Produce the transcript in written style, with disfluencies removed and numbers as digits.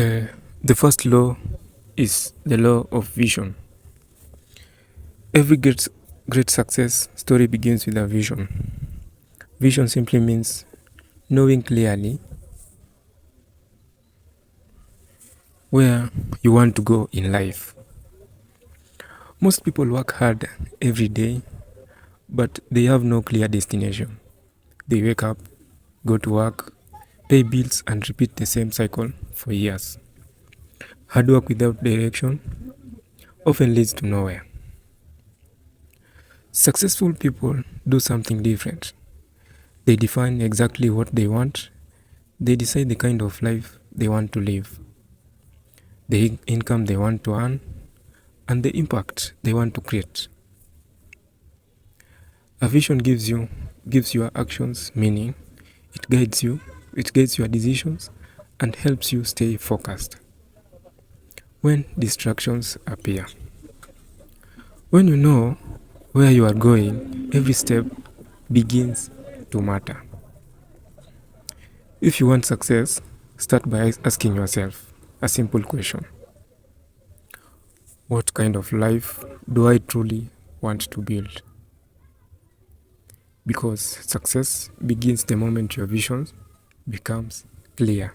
Uh, the first law is the law of vision. Every great success story begins with a vision. Vision simply means knowing clearly where you want to go in life. Most people work hard every day, but they have no clear destination. They wake up, go to work, pay bills, and repeat the same cycle for years. Hard work without direction often leads to nowhere. Successful people do something different. They define exactly what they want, they decide the kind of life they want to live, the income they want to earn, and the impact they want to create. A vision gives your actions meaning, it guides your decisions and helps you stay focused when distractions appear. When you know where you are going, every step begins to matter. If you want success, start by asking yourself a simple question: what kind of life do I truly want to build? Because success begins the moment your vision becomes clear.